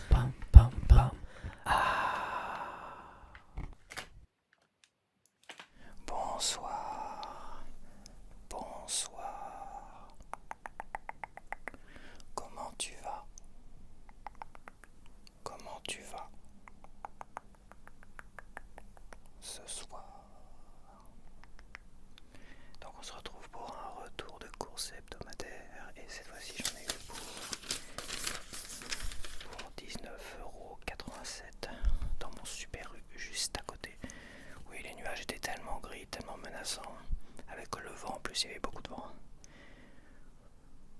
Pam, pam, pam. Ah. Bonsoir, bonsoir. Comment tu vas? Comment tu vas ce soir? Donc on se retrouve pour un retour de course hebdomadaire et cette fois-ci j'en ai eu pour 19,87 € dans mon Super U juste à côté. Oui, les nuages étaient tellement gris, tellement menaçants. Avec le vent, en plus il y avait beaucoup de vent.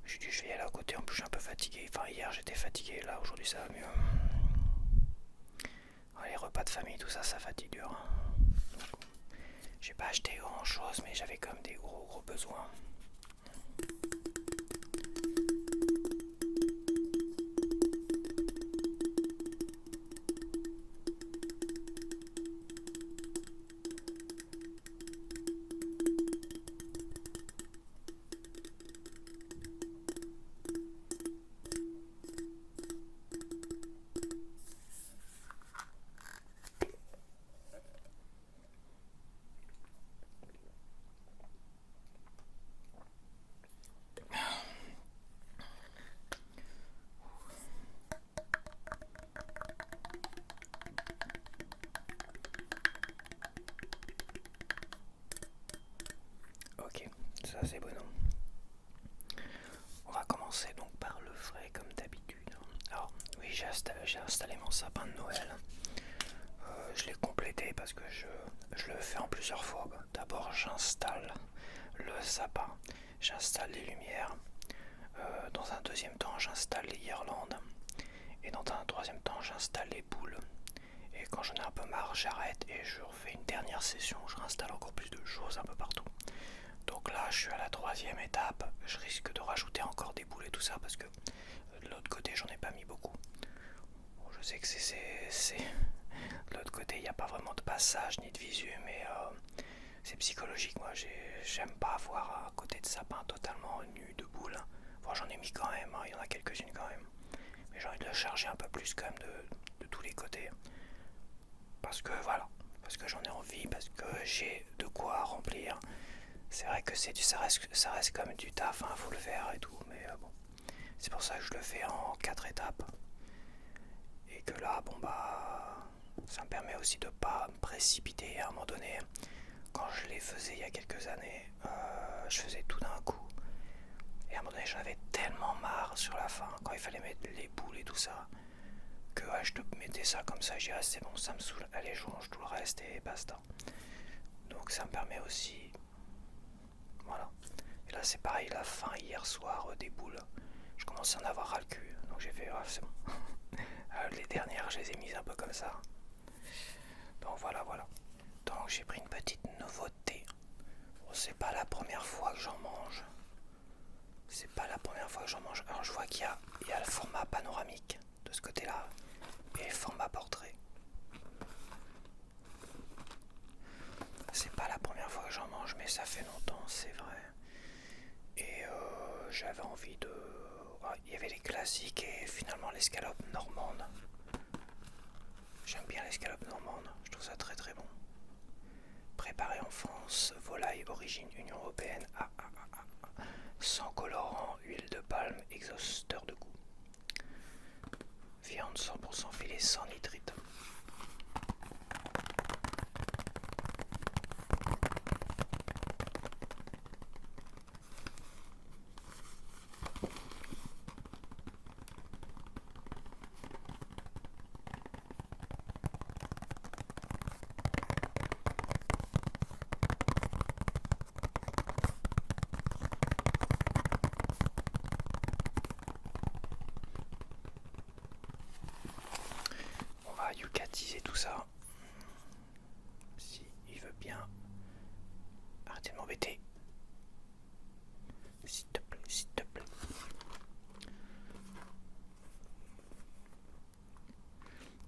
J'ai dit je vais y aller à côté, en plus je suis un peu fatigué. Enfin hier j'étais fatigué, là aujourd'hui ça va mieux. Les repas de famille, tout ça, ça fatigue dur. J'ai pas acheté grand chose, mais j'avais quand même des gros besoins. Ok, ça c'est bon. On va commencer donc par le frais comme d'habitude. Alors oui, j'ai installé mon sapin de Noël. Je l'ai complété parce que je le fais en plusieurs fois. D'abord j'installe le sapin, j'installe les lumières. Dans un deuxième temps j'installe les guirlandes. Et dans un troisième temps j'installe les boules. Et quand j'en ai un peu marre, j'arrête et je refais une dernière session où je réinstalle encore plus de choses un peu partout. Donc là, je suis à la troisième étape. Je risque de rajouter encore des boules et tout ça parce que de l'autre côté, j'en ai pas mis beaucoup. Bon, je sais que c'est de l'autre côté, il n'y a pas vraiment de passage ni de visu, mais c'est psychologique. Moi, j'aime pas avoir un côté de sapin totalement nu de boules. Bon, j'en ai mis quand même, hein, il y en a quelques-unes quand même. Mais j'ai envie de le charger un peu plus quand même de tous les côtés. Parce que voilà, parce que j'en ai envie, parce que j'ai de quoi remplir. C'est vrai que ça reste comme du taf, hein, faut le faire et tout, mais bon. C'est pour ça que je le fais en 4 étapes. Et que là, bon bah, ça me permet aussi de pas me précipiter à un moment donné. Quand je les faisais il y a quelques années, je faisais tout d'un coup. Et à un moment donné, j'en avais tellement marre sur la fin, quand il fallait mettre les boules et tout ça, que ouais, je te mettais ça comme ça, je dirais c'est bon, ça me saoule, allez, je range tout le reste et basta. Donc ça me permet aussi. Voilà. Et là c'est pareil, la fin hier soir des boules, je commençais à en avoir ras le cul, donc j'ai fait c'est bon. Les dernières je les ai mises un peu comme ça. Donc voilà. Donc j'ai pris une petite nouveauté. Bon, c'est pas la première fois que j'en mange. Alors je vois qu'il y a le format panoramique de ce côté-là et le format portrait. C'est pas la première fois que j'en mange, mais ça fait longtemps, c'est vrai. Et j'avais envie de... Il y avait les classiques et finalement l'escalope normande. J'aime bien l'escalope normande, je trouve ça très très bon. Préparé en France, volaille origine Union Européenne, sans colorant, huile de palme, exhausteur de goût. Viande 100% filet sans nitrite. On va yucatiser tout ça. Si il veut bien. Arrêtez de m'embêter. S'il te plaît, s'il te plaît.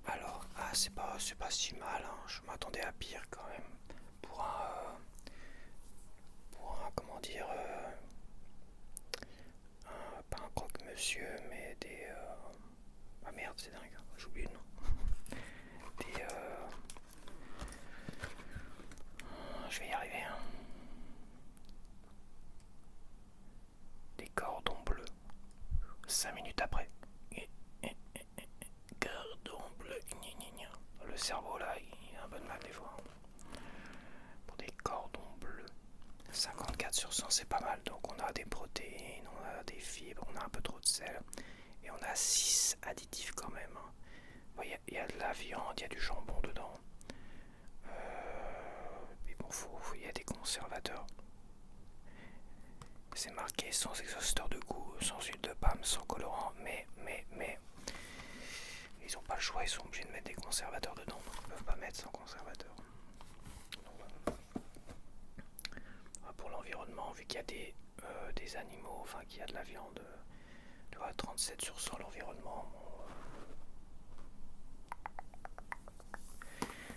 Alors, c'est pas si mal, hein. Je m'attendais à pire quand même. Pour un comment dire, monsieur met des... Ah merde, c'est dingue, j'ai oublié le nom. Des... Je vais y arriver. Hein. Des cordons bleus. 5 minutes après. Cordon bleu. Le cerveau là, il a un peu de mal des fois. Pour des cordons bleus. 54/100 c'est pas mal. Donc on a des protéines, on a des fibres, on a un peu trop de sel. Et on a 6 additifs quand même. Il y a de la viande, il y a du jambon dedans. Mais bon, il y a des conservateurs. C'est marqué sans exhausteur de goût, sans huile de palme, sans colorant, mais ils ont pas le choix, ils sont obligés de mettre des conservateurs dedans, donc ils peuvent pas mettre sans conservateur. Donc, pour l'environnement, vu qu'il y a des animaux, enfin qu'il y a de la viande, tu vois, 37/100 l'environnement.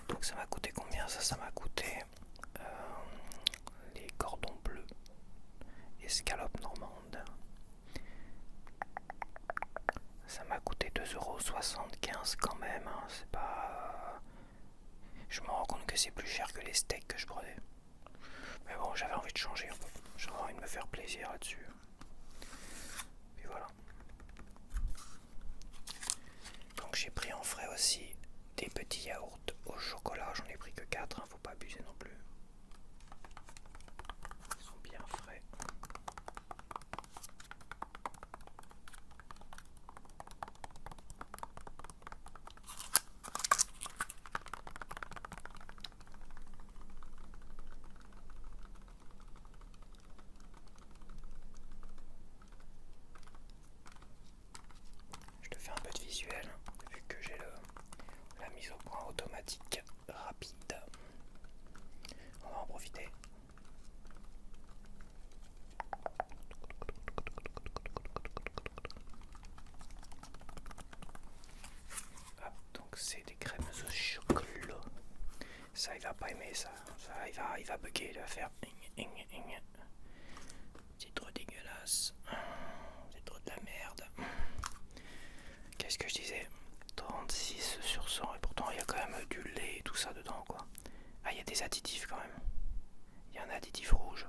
Donc ça m'a coûté combien ça m'a coûté les cordons bleus, escalope normande. Ça m'a coûté 2,75 € quand même, hein. C'est pas... Je me rends compte que c'est plus cher que les steaks que je prenais. Mais bon, j'avais envie de changer un peu. J'avais envie de me faire plaisir là-dessus. Puis voilà. Donc j'ai pris en frais aussi des petits yaourts au chocolat. J'en ai pris que 4, hein. Faut pas abuser non plus. Ils sont bien frais. Je te fais un peu de visuel, vu que j'ai la mise au point automatique rapide. On va en profiter. Hop, donc c'est des crèmes au chocolat. Ça, il va pas aimer ça. Il va bugger, il va faire... C'est trop dégueulasse. C'est trop de la merde. Qu'est-ce que je disais? 36/100 et pourtant il y a quand même du lait et tout ça dedans quoi. Ah, il y a des additifs quand même. Il y a un additif rouge.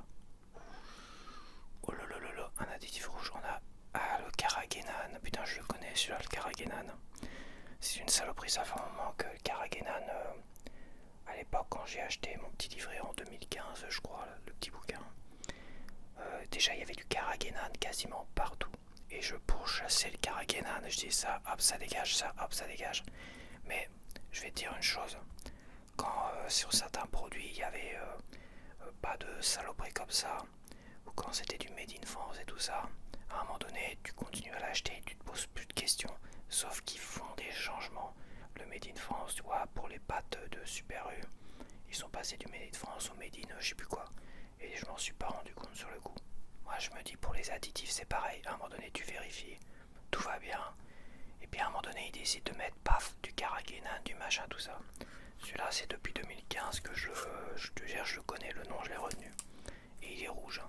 Oh là là là là, un additif rouge. On a... Ah, le carragénane. Putain, je le connais celui-là, le carragénane. C'est une saloperie, ça fait un moment que le carragénane... à l'époque quand j'ai acheté mon petit livret en 2015 je crois, là, le petit bouquin. Déjà il y avait du carragénane quasiment partout. Et je pourchassais le carragénane. Je dis ça, hop ça dégage, ça, hop ça dégage. Mais je vais te dire une chose. Quand sur certains produits il y avait pas de saloperie comme ça, ou quand c'était du made in France et tout ça, à un moment donné tu continues à l'acheter et tu te poses plus de questions. Sauf qu'ils font des changements. Le made in France, tu vois, pour les pâtes de Super U, ils sont passés du made in France au made in je sais plus quoi. Et je m'en suis pas rendu compte sur le coup. Moi je me dis pour les additifs c'est pareil, à un moment donné tu vérifies, tout va bien. Et puis à un moment donné ils décident de mettre paf du carragénane, du machin, tout ça. Celui-là c'est depuis 2015 que je te gère, je le connais, le nom je l'ai retenu. Et il est rouge.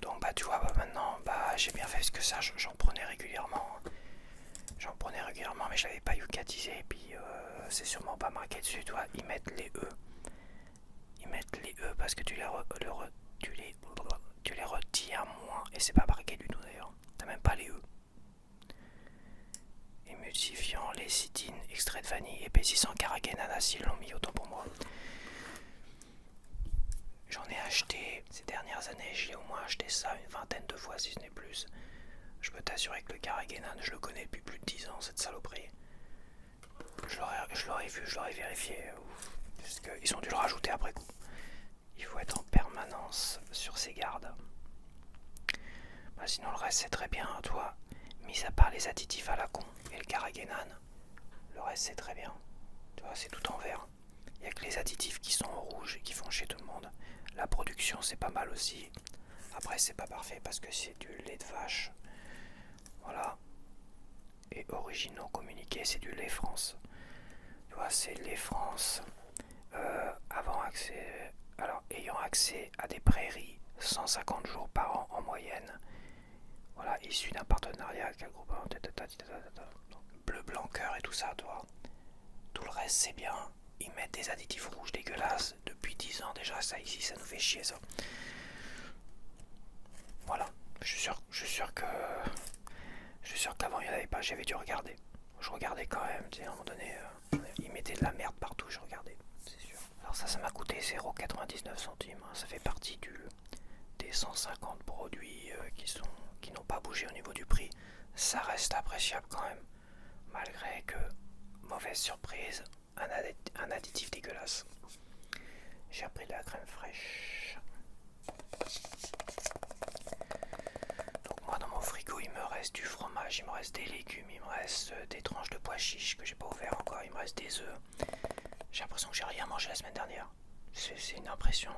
Donc bah tu vois maintenant bah j'ai bien fait parce que ça j'en prenais régulièrement. Mais je l'avais pas youcatisé et puis c'est sûrement pas marqué dessus, tu vois, ils mettent les E. Ils mettent les E parce que tu les retires moins et c'est pas marqué du tout d'ailleurs. T'as même pas les E. Émulsifiant, lécithine, extrait de vanille, épaississant, carragénane, acide, l'ont mis autant pour moi. J'en ai acheté ces dernières années, j'ai au moins acheté ça une vingtaine de fois si ce n'est plus. Je peux t'assurer que le carragénane, je le connais depuis plus de 10 ans, cette saloperie. Je l'aurais vu, je l'aurais vérifié. Parce qu'ils ont dû le rajouter après coup. Il faut être en permanence sur ses gardes. Bah sinon le reste c'est très bien, toi. Mis à part les additifs à la con et le carragénane, le reste c'est très bien. Tu vois, c'est tout en vert. Il n'y a que les additifs qui sont en rouge et qui font chier tout le monde. La production c'est pas mal aussi. Après c'est pas parfait parce que c'est du lait de vache. Voilà. Et originaux communiqués, c'est du lait France. Tu vois, c'est lait France. Ayant accès à des prairies 150 jours par an en moyenne, Voilà, issu d'un partenariat avec un groupe bleu, blanc, cœur et tout ça, toi. Tout le reste, c'est bien. Ils mettent des additifs rouges dégueulasses depuis 10 ans déjà, ça ici, ça nous fait chier ça. Voilà, je suis sûr qu'avant il n'y en avait pas, j'avais dû regarder. Je regardais quand même, tu sais, à un moment donné, ils mettaient de la merde partout, je regardais, c'est sûr. Alors ça m'a coûté 0,99 €, hein. Ça fait partie des 150 produits qui n'ont pas bougé au niveau du prix. Ça reste appréciable quand même, malgré que, mauvaise surprise, un additif dégueulasse. J'ai pris de la crème fraîche. Donc moi dans mon frigo il me reste du fromage, il me reste des légumes, il me reste des tranches de pois chiches que j'ai pas ouvert encore, il me reste des œufs. J'ai l'impression que j'ai rien mangé la semaine dernière. C'est une impression.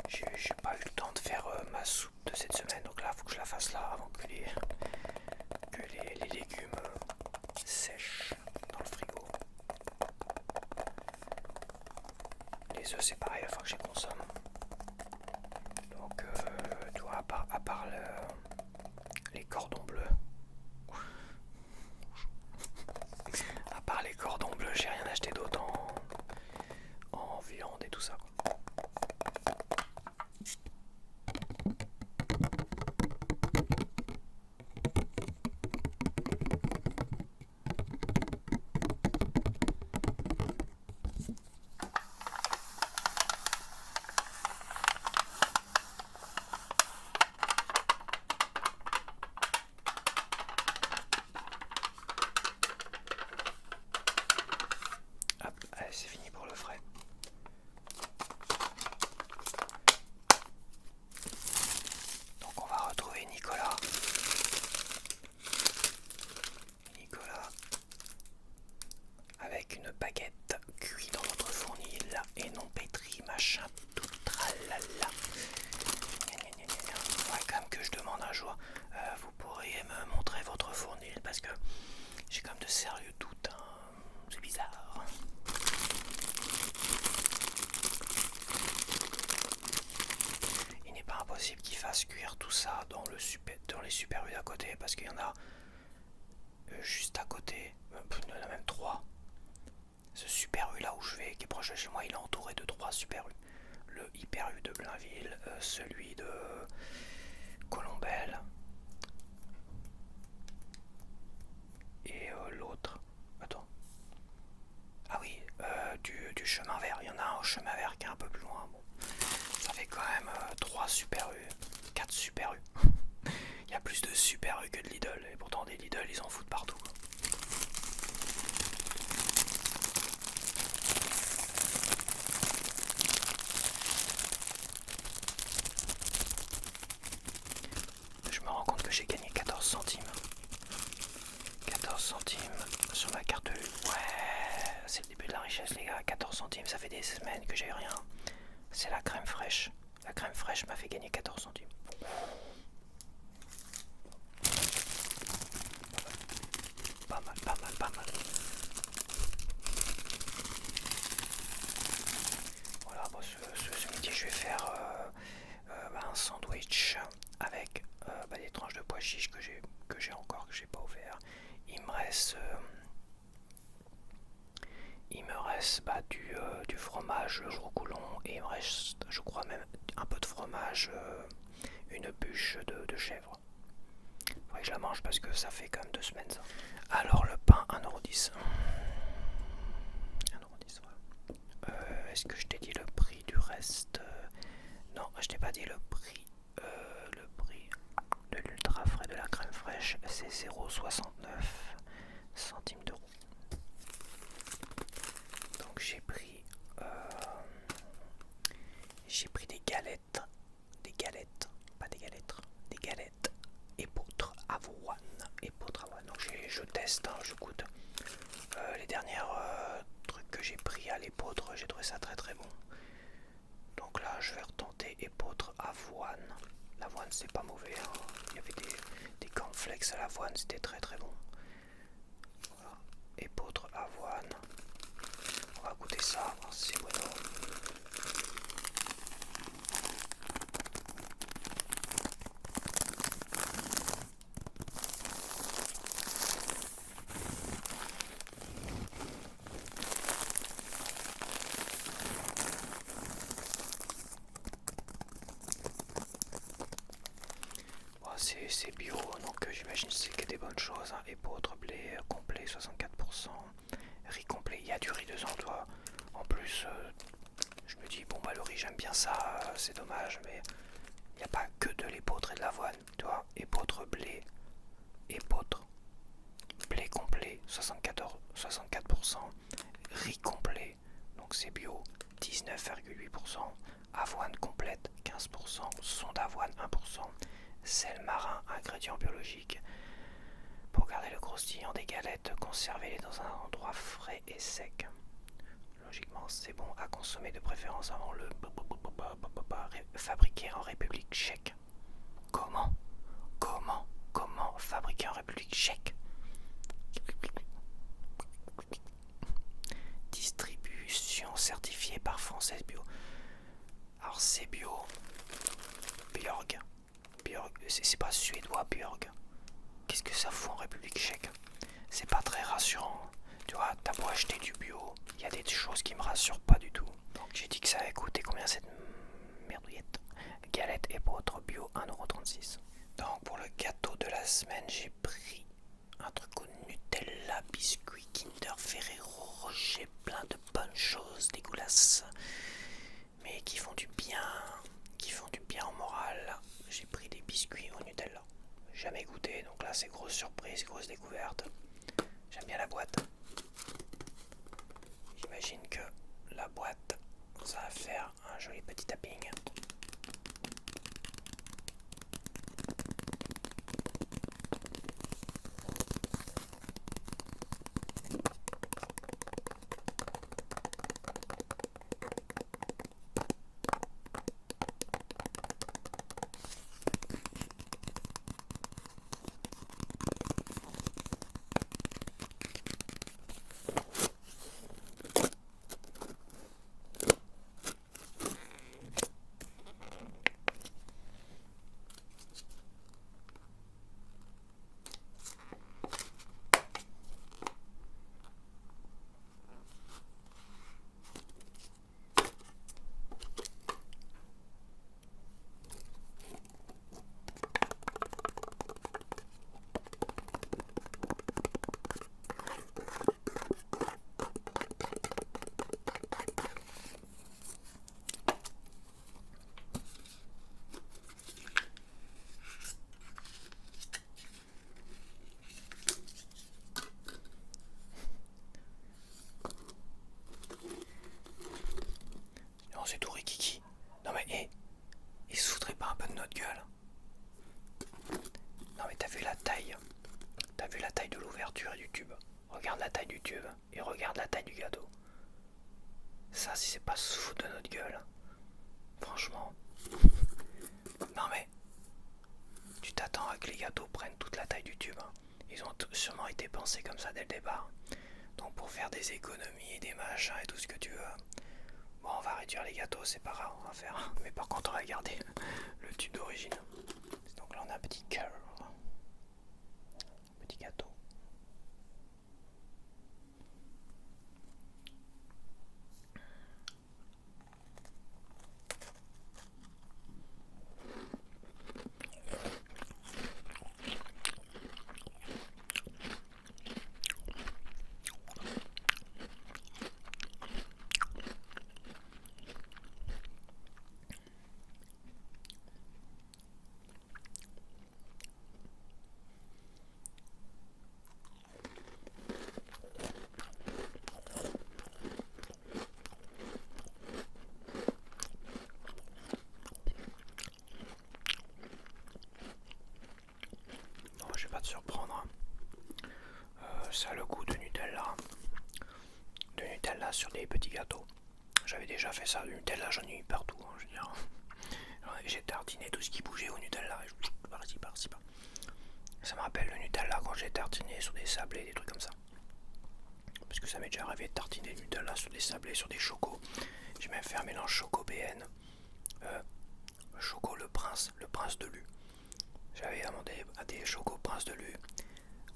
J'ai pas eu le temps de faire ma soupe de cette semaine, donc là faut que je la fasse là avant que les légumes sèchent dans le frigo. Les œufs c'est pareil, il va falloir que je les consomme. Donc tu vois, à part les cordons bleus, à part les cordons bleus, j'ai rien acheté d'autre en viande et tout ça. Allez, c'est fini pour le frais. Donc on va retrouver Nicolas. Avec une baguette cuite dans notre fournil et non pétri, machin, tout tralala. Faudrait quand même que je demande un jour, vous pourriez me montrer votre fournil parce que j'ai quand même de sérieux doutes, hein. C'est bizarre. Il n'est pas impossible qu'ils fassent cuire tout ça dans les Super U d'à côté parce qu'il y en a juste à côté, il y en a même 3. Ce Super U là où je vais, qui est proche de chez moi, il est entouré de 3 Super U. Le Hyper U de Blainville, celui de Colombelle et l'autre. Attends. Ah oui, du chemin vert. Il y en a un au chemin vert qui est un peu plus loin. Bon. Ça fait quand même 3 Super U, 4 Super U. Il y a plus de Super U que de Lidl. Et pourtant des Lidl ils en foutent partout. Je me rends compte que j'ai gagné 14 centimes. 14 centimes sur ma carte U. Ouais, c'est le début de la richesse les gars. 14 centimes, ça fait des semaines que j'ai rien. C'est la crème fraîche. La crème fraîche m'a fait gagner 14 centimes. Pas mal. Voilà, bon, ce midi je vais faire un sandwich avec des tranches de pois chiches que j'ai encore, que j'ai pas ouvert. Il me reste du fromage roucoulon et il me reste, je crois même, un peu de fromage, une bûche de chèvre. Faudrait que je la mange parce que ça fait quand même 2 semaines ça. Alors le pain 1,10 €. 1,10 €, voilà. Est-ce que je t'ai dit le prix du reste? Non, je t'ai pas dit le prix. Le prix de l'ultra frais de la crème fraîche, c'est 0,69 centimes d'euros. Donc j'ai pris des galettes, pas des galettes, des galettes épeautre avoine. Donc je teste, hein, je goûte. Les dernières trucs que j'ai pris à l'épeautre, j'ai trouvé ça très très bon. Donc là je vais retenter épeautre avoine. L'avoine c'est pas mauvais, hein. Il y avait des cornflakes à l'avoine, c'était très très bon. Voilà. Épeautre avoine. On va goûter ça, voir si c'est bon. c'est bio, donc j'imagine que c'est que des bonnes choses. Hein. Épeautre, blé complet 64%, riz complet, il y a du riz dedans, toi. En plus, je me dis, bon bah le riz j'aime bien ça, c'est dommage, mais il n'y a pas que de l'épeautre et de l'avoine, tu vois. Épeautre, blé, épeautre, blé complet 64%, riz complet, donc c'est bio 19,8%, avoine complète 15%, son d'avoine 1%, sel marin, ingrédient biologique. Pour garder le croustillant des galettes, conservez-les dans un endroit frais et sec. Logiquement, c'est bon à consommer de préférence avant le fabriqué en République tchèque. Comment fabriquer en République tchèque? Distribution certifiée par Française Bio. Alors c'est bio. Björg. C'est pas suédois Björg. Qu'est-ce que ça fout en République tchèque? C'est pas très rassurant. Tu vois, t'as beau acheter du bio, il y a des choses qui me rassurent pas du tout. Donc j'ai dit que ça allait coûter combien cette merdouillette? Galette épeautre bio 1,36€. Donc pour le gâteau de la semaine, j'ai pris un truc au Nutella, biscuit, Kinder, Ferrero, Rocher, plein de bonnes choses dégueulasses, mais qui font du bien au moral. J'ai pris des biscuits au Nutella. Jamais goûté, donc là c'est grosse surprise, grosse découverte. J'aime bien la boîte. J'imagine que la boîte, ça va faire un joli petit tapping. C'est tout rikiki. Non mais il se foutrait pas un peu de notre gueule? Non mais t'as vu la taille de l'ouverture et du tube? Regarde la taille du tube et regarde la taille du gâteau. Ça, si c'est pas se foutre de notre gueule, franchement. Non mais tu t'attends à que les gâteaux prennent toute la taille du tube. Hein. Ils ont sûrement été pensés comme ça dès le départ. Donc pour faire des économies et des machins et tout ce que tu veux. Bon, on va réduire les gâteaux, c'est pas grave, on va faire. Mais par contre, on va garder le tube d'origine. Donc là, on a un petit curl. Petit gâteau. Surprendre. Ça a le goût de Nutella. De Nutella sur des petits gâteaux. J'avais déjà fait ça, du Nutella, j'en ai eu partout. Hein, je veux dire. J'ai tartiné tout ce qui bougeait au Nutella. Par-ci, par-ci, par. Ça me rappelle le Nutella quand j'ai tartiné sur des sablés, des trucs comme ça. Parce que ça m'est déjà arrivé de tartiner le Nutella sur des sablés, sur des chocos. J'ai même fait un mélange choco BN. Choco le prince de Lu. J'avais demandé à des chocos prince de Lu.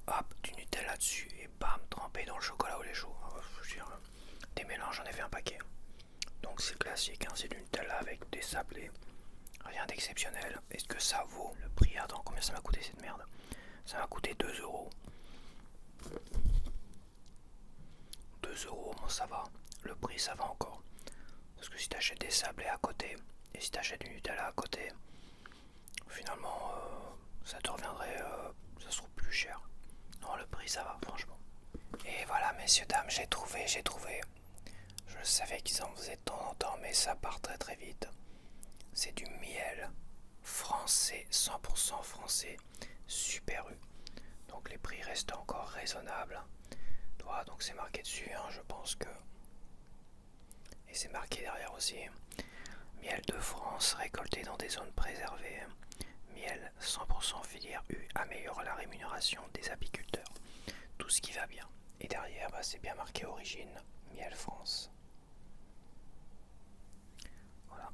Hop, du Nutella dessus et bam, trempé dans le chocolat au lait chaud. Je veux dire, des mélanges, j'en ai fait un paquet. Donc c'est classique, hein, c'est du Nutella avec des sablés. Rien d'exceptionnel. Est-ce que ça vaut le prix? Attends, combien ça m'a coûté cette merde? Ça m'a coûté 2 euros. 2 euros, bon ça va. Le prix ça va encore. Parce que si t'achètes des sablés à côté, et si t'achètes du Nutella à côté, finalement ça te reviendrait, ça se trouve plus cher. Non, le prix ça va, franchement. Et voilà, messieurs, dames, j'ai trouvé. Je savais qu'ils en faisaient de temps en temps, mais ça part très très vite. C'est du miel français, 100% français, Super U. Donc les prix restent encore raisonnables. Voilà, donc c'est marqué dessus, hein, je pense que... Et c'est marqué derrière aussi. Miel de France récolté dans des zones préservées. Miel 100% filière U améliore la rémunération des apiculteurs. Tout ce qui va bien. Et derrière, c'est bien marqué origine, Miel France. Voilà.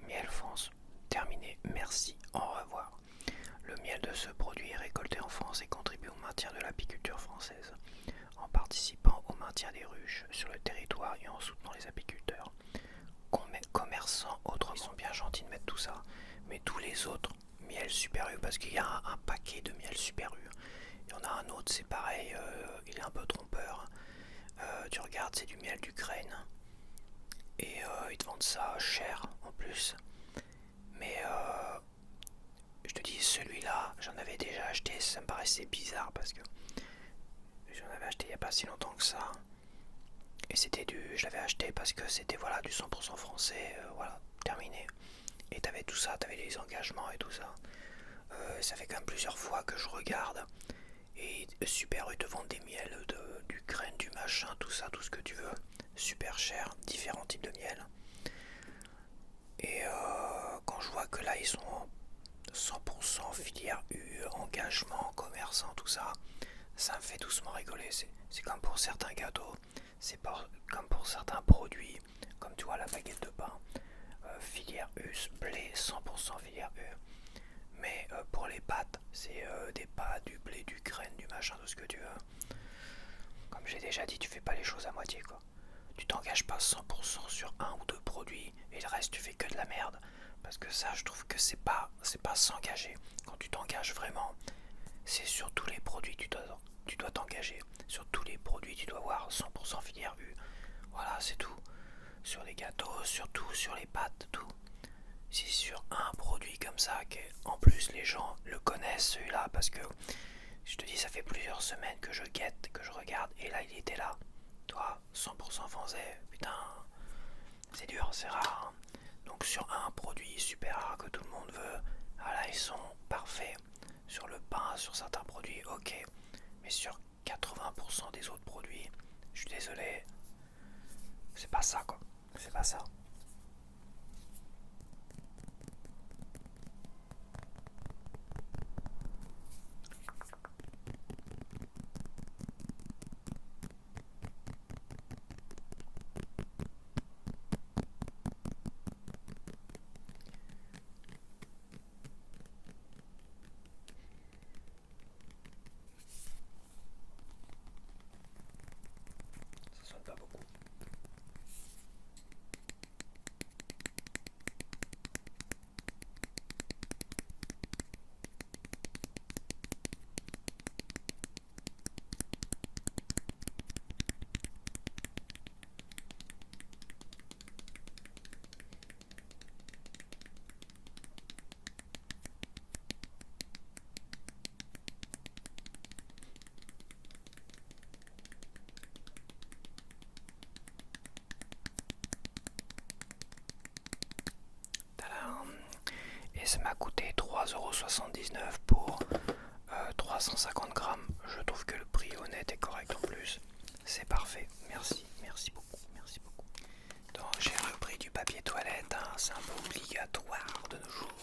Miel France, terminé. Merci, au revoir. Le miel de ce produit est récolté en France et contribue au maintien de l'apiculture française, en participant au maintien des ruches sur le territoire et en soutenant les apiculteurs. Commerçants, autrement, ils sont bien gentils de mettre tout ça, mais tous les autres, miel Super U, parce qu'il y a un paquet de miel Super U. Il y en a un autre, c'est pareil, il est un peu trompeur. Tu regardes, c'est du miel d'Ukraine. Et ils te vendent ça cher en plus. Mais je te dis, celui-là, j'en avais déjà acheté, ça me paraissait bizarre parce que j'en avais acheté il n'y a pas si longtemps que ça. Et je l'avais acheté parce que c'était voilà, du 100% français, voilà, terminé. Et t'avais tout ça, t'avais les engagements et tout ça. Ça fait quand même plusieurs fois que je regarde. Et Super U te vend des miels d'Ukraine, du machin, tout ça, tout ce que tu veux. Super cher, différents types de miel. Et quand je vois que là ils sont 100% filière U, engagement, commerçant, tout ça, ça me fait doucement rigoler. C'est comme pour certains gâteaux, c'est comme pour certains produits, comme tu vois la baguette de pain, filière U, blé 100% filière U. Mais pour les pâtes, c'est des pâtes, du blé, du graine, du machin, tout ce que tu veux. Comme j'ai déjà dit, tu fais pas les choses à moitié quoi. Tu t'engages pas 100% sur un ou deux produits et le reste tu fais que de la merde. Parce que ça, je trouve que c'est pas s'engager. Quand tu t'engages vraiment, c'est sur tous les produits tu dois t'engager. Sur tous les produits, tu dois avoir 100% filière U. Voilà, c'est tout. Sur les gâteaux, surtout sur les pâtes, tout. C'est sur un produit comme ça que, en plus, les gens le connaissent celui-là parce que je te dis, ça fait plusieurs semaines que je guette, que je regarde, et là, il était là. Toi, 100% français, putain, c'est dur, c'est rare. Donc sur un produit super rare que tout le monde veut, voilà, ils sont parfaits. Sur le pain, sur certains produits, ok. Mais sur 80% des autres produits, je suis désolé, c'est pas ça quoi. C'est pas ça. Ça sonne pas beaucoup. Tadam. Et ça m'a coûté 3,79€ pour 350 grammes. Je trouve que le prix honnête et correct en plus. C'est parfait. Merci, merci beaucoup, merci beaucoup. Donc j'ai repris du papier toilette, hein. C'est un peu obligatoire de nos jours.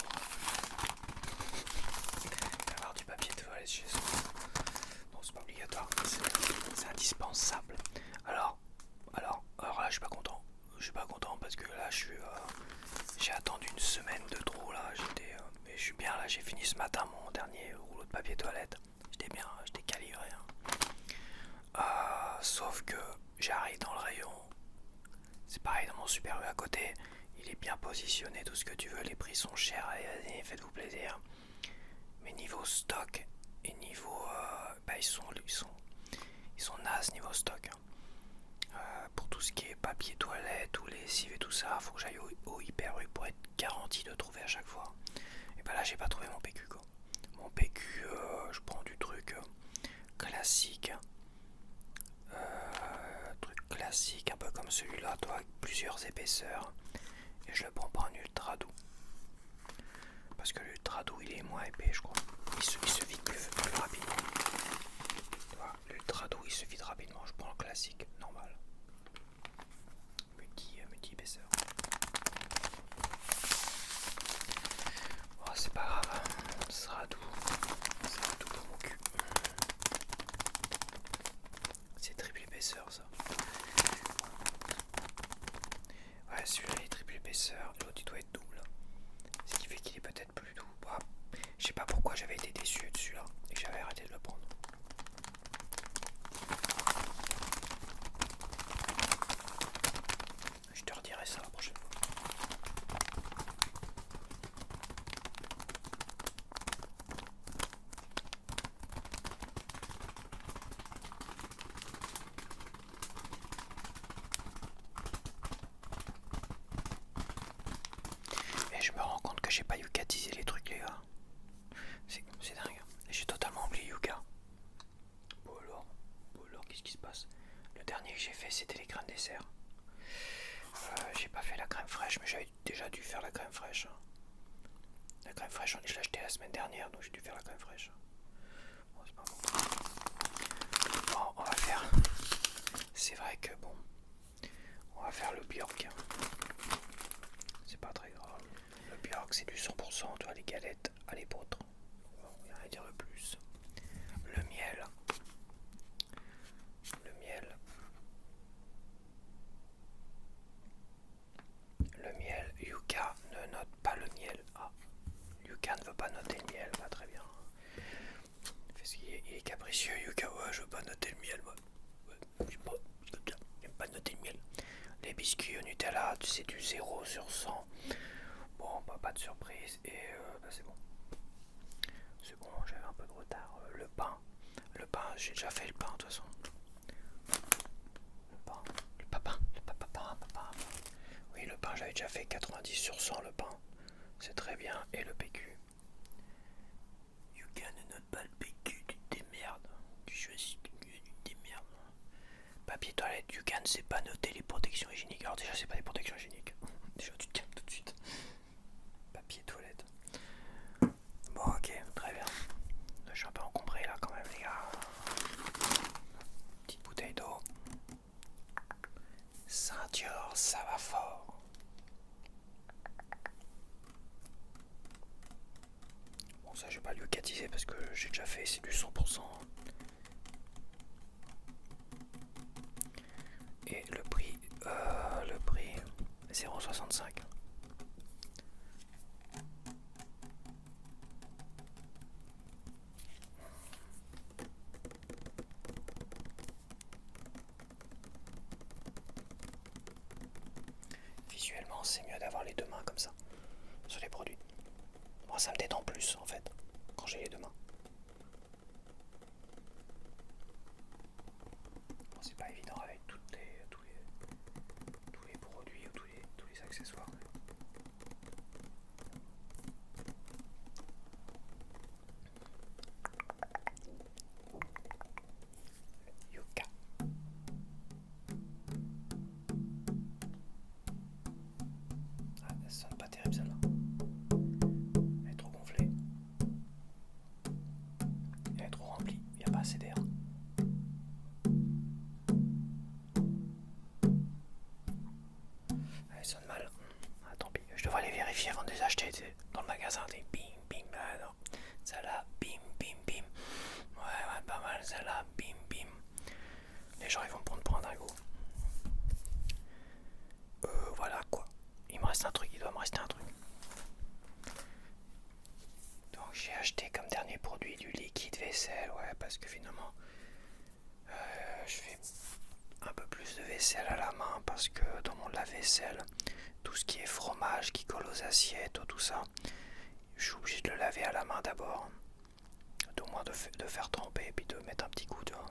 Avoir du papier toilette chez soi. Non, c'est pas obligatoire, c'est indispensable. Alors là je suis pas content. Je suis pas content parce que là j'ai attendu une semaine de trop là. Mais je suis bien là, j'ai fini ce matin mon dernier rouleau de papier toilette. J'étais bien, j'étais calibré. Sauf que j'arrive dans le rayon. C'est pareil dans mon Super U à côté. Il est bien positionné, tout ce que tu veux, les prix sont chers, et faites-vous plaisir. Mais niveau stock et niveau... ils sont nazes niveau stock. Pour tout ce qui est papier toilette ou lessive et tout ça, faut que j'aille au Hyper U pour être garanti de trouver à chaque fois. Et bah là j'ai pas trouvé mon PQ quoi. Mon PQ, je prends du truc classique. Truc classique, un peu comme celui-là, toi, avec plusieurs épaisseurs. Et je le prends pas en ultra doux. Parce que l'ultra doux il est moins épais je crois. Il se vide plus rapidement. L'ultra doux il se vide rapidement, je prends le classique, normal. Multi-épaisseur. Oh, c'est pas grave, ce sera doux. Ça sera doux pour mon cul. C'est triple épaisseur ça. Ouais, celui-là il est triple épaisseur, l'autre il doit être double. Ce qui fait qu'il est peut-être plus doux. Bah, je sais pas pourquoi j'avais été déçu de celui-là et que j'avais arrêté de le prendre. Je te redirai ça la prochaine fois. Et je me rends compte que j'ai pas yucatisé les trucs les gars. C'est dingue. J'ai totalement oublié Yuka. Bon alors, qu'est-ce qui se passe? Le dernier que j'ai fait c'était les grains de dessert. J'ai pas fait la crème fraîche, mais j'avais déjà dû faire la crème fraîche. La crème fraîche, je l'ai acheté la semaine dernière, donc j'ai dû faire la crème fraîche. Bon, c'est pas bon. Bon, on va faire. C'est vrai que bon, on va faire le Björk. C'est pas très grave. Le Björk, c'est du 100%, tu vois, les galettes à l'épeautre. Bon, il n'y a rien à dire de plus. Le miel. Le miel. Le miel, Yuka ne note pas le miel. Ah, Yuka ne veut pas noter le miel, bah, très bien. Parce qu'il est capricieux, Yuka. Ouais, je veux pas noter le miel, moi. Ouais, j'aime pas noter le miel. Les biscuits au Nutella, c'est du 0/100. Bon, bah, pas de surprise. Et bah, c'est bon. C'est bon, j'avais un peu de retard. Le pain, j'ai déjà fait le pain de toute façon. Le pain. Oui, le pain, j'avais déjà fait 90/100 le pain. C'est très bien. Et le PQ. Yuka ne note pas le PQ, tu te démerdes. Tu choisis, tu te démerdes. Papier toilette, Yuka ne sait pas noter les protections hygiéniques. Alors déjà, c'est pas des protections hygiéniques. Déjà, tu te calmes tout de suite. Papier toilette. Bon, ok, très bien. Je suis un peu encombré là quand même, les gars. Petite bouteille d'eau. Ceinture, ça va fort. Bon, ça, je vais pas l'eucatiser parce que j'ai déjà fait, c'est du 100%. Et le prix 0,65. Visuellement, c'est mieux d'avoir les deux mains comme ça sur les produits. Moi, ça me détend plus en fait quand j'ai les deux mains. Bon, c'est pas évident avec tous les produits ou tous les accessoires. Yuka. Ah, ça sonne pas terrible celle-là. Elle est trop gonflée. Elle est trop remplie. Il n'y a pas assez d'air. Elle sonne mal. Ah, tant pis. Je devrais les vérifier avant de les acheter dans le magasin. Des bim bim. Ah non. Celle-là, bim bim bim. Ouais, pas mal. Celle-là, bim bim. Les gens ils vont me prendre pour un dingo. Voilà quoi. Il me reste un truc. Il doit me rester un truc. Donc j'ai acheté comme dernier produit du liquide vaisselle. Ouais, parce que finalement je fais un peu plus de vaisselle à la main parce que dans mon lave-vaisselle, tout tout ce qui est fromage qui colle aux assiettes, tout ça. Je suis obligé de le laver à la main d'abord. Au moins de faire tremper et puis de mettre un petit coup, tu vois.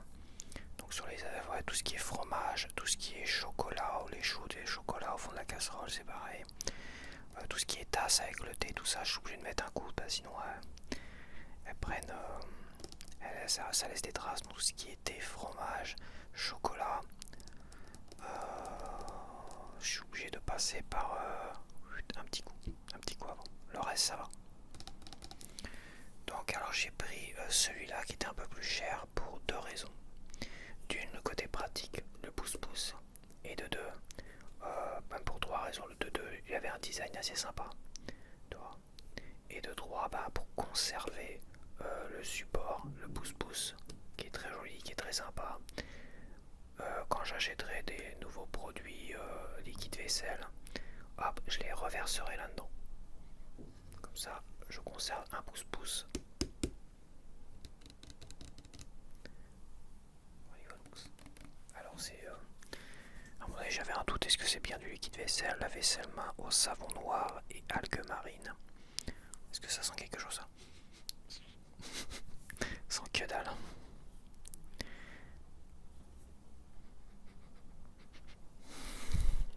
Donc sur les ouais, tout ce qui est fromage, tout ce qui est chocolat ou les choux des chocolats au fond de la casserole, c'est pareil. Tout ce qui est tasse avec le thé, tout ça, je suis obligé de mettre un coup, sinon elles prennent, ça laisse des traces. Donc tout ce qui est thé, fromage, chocolat, je suis obligé de passer par un petit coup avant. Le reste ça va. Donc alors j'ai pris celui-là qui était un peu plus cher pour deux raisons. D'une, le côté pratique, le pouce-pouce, et de deux, même pour trois raisons. Le de deux, il avait un design assez sympa, tu vois. Et de trois, pour conserver le support, le pouce-pouce, qui est très joli, qui est très sympa. Quand j'achèterai des nouveaux produits liquide vaisselle, hop, je les reverserai là-dedans. Comme ça, je conserve un pouce-pouce. Alors c'est... à mon avis, j'avais un doute, est-ce que c'est bien du liquide vaisselle, la vaisselle main au savon noir et algues marines? Est-ce que ça sent quelque chose, ça? Sans que dalle.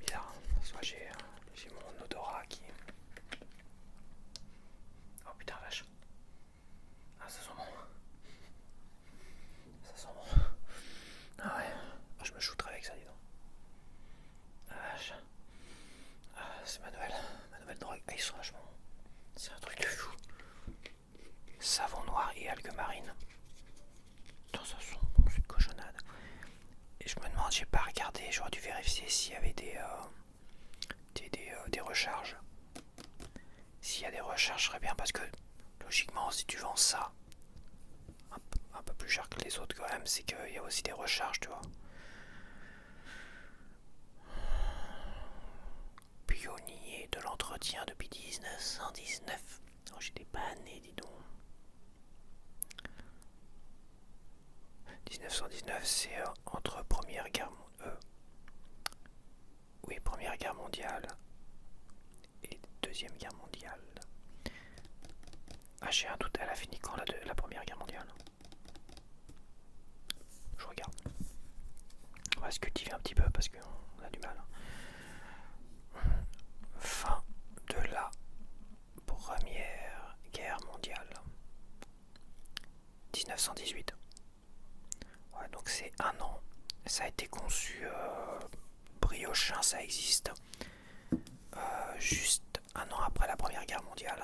Bizarre, soit j'ai mon odorat qui... Oh putain vache. Ah ça sent bon. Ça sent bon. Ah ouais, je me shooterai avec ça, dis donc. Ah vache. Ah, c'est ma nouvelle drogue. Ah ils sont vachement... C'est un truc de fou. Savon noir et algues marines. Putain ça sent bon, c'est une cochonnade. Et je me demande, j'ai pas regardé, j'aurais dû vérifier s'il y avait des recharges. S'il y a des recharges, ce serait bien parce que logiquement, si tu vends ça un peu plus cher que les autres, quand même, c'est qu'il y a aussi des recharges, tu vois. Pionnier de l'entretien depuis 1919. Oh, j'étais pas né, dis donc. 1919, c'est entre Première Guerre mondiale et Deuxième Guerre mondiale. Ah, j'ai un doute, elle a fini quand la Première Guerre mondiale? Je regarde. On va se cultiver un petit peu parce qu'on a du mal. Fin de la Première Guerre mondiale. 1918. Ouais, donc c'est un an. Ça a été conçu briochin, ça existe. Juste un an après la Première Guerre mondiale.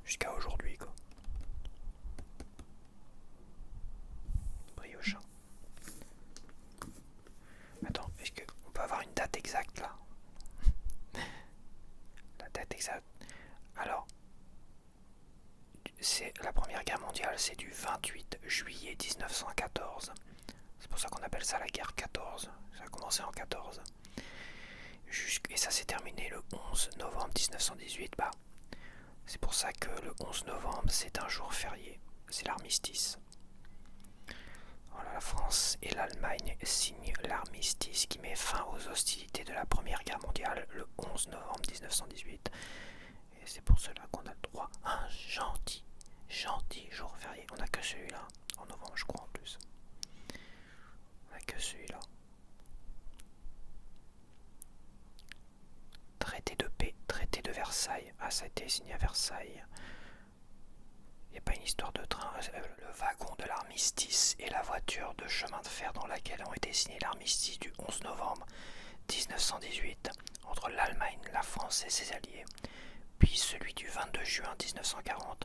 Jusqu'à aujourd'hui, quoi. Briochin. Attends, est-ce qu'on peut avoir une date exacte là? La date exacte. Alors, c'est la Première Guerre mondiale, c'est du 28 juillet 1914. C'est pour ça qu'on appelle ça la guerre 14. Ça a commencé en 14. Et ça s'est terminé le 11 novembre 1918. C'est pour ça que le 11 novembre, c'est un jour férié. C'est l'armistice. Voilà, la France et l'Allemagne signent l'armistice qui met fin aux hostilités de la Première Guerre mondiale le 11 novembre 1918. Et c'est pour cela qu'on a le droit à un gentil jour férié. On n'a que celui-là, en novembre je crois en plus. On n'a que celui-là. Traité de paix, traité de Versailles. Ah, ça a été signé à Versailles. Il n'y a pas une histoire de train. Le wagon de l'armistice et la voiture de chemin de fer dans laquelle ont été signés l'armistice du 11 novembre 1918 entre l'Allemagne, la France et ses alliés, puis celui du 22 juin 1940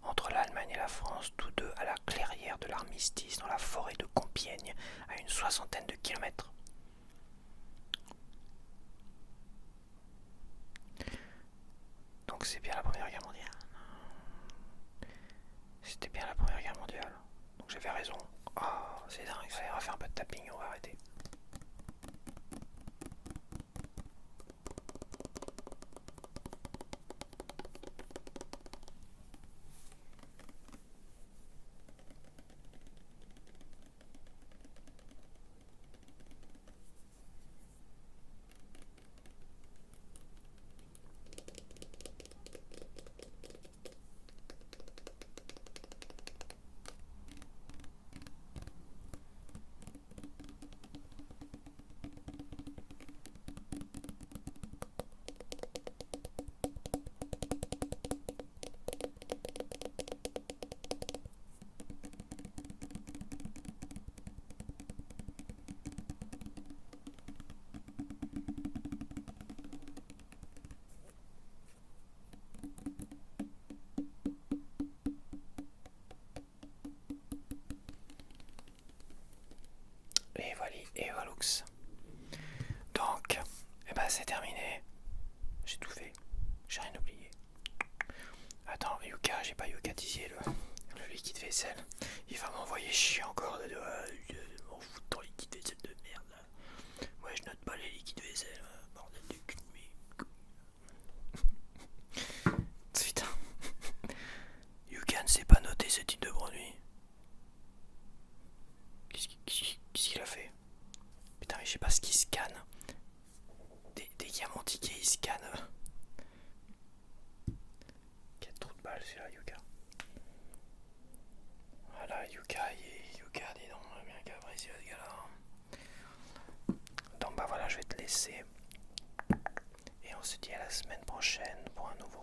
entre l'Allemagne et la France, tous deux à la clairière de l'armistice dans la forêt de Compiègne, à une soixantaine de kilomètres. Donc c'est bien la Première Guerre mondiale. C'était bien la Première Guerre mondiale. Donc j'avais raison. Oh, c'est dingue, ça ira faire un peu de tapping, on va arrêter. Roblox. Donc, eh ben c'est terminé. J'ai tout fait. J'ai rien oublié. Attends, Yuka, j'ai pas Yuka Dizier, le liquide vaisselle. Il va m'envoyer chier encore de m'en foutre ton liquide vaisselle de merde là. Moi je note pas les liquides vaisselle, bordel de cul de putain. Yuka ne sait pas noter ce type de produit. Qu'est-ce qu'il a fait? Putain, mais je sais pas ce qu'il scanne. Dès qu'il y a mon ticket, il scanne. Quel trou de balle celui-là, Yuka. Voilà, Yuka, dis donc, bien qu'apprécié ce gars-là. Donc bah voilà, je vais te laisser. Et on se dit à la semaine prochaine pour un nouveau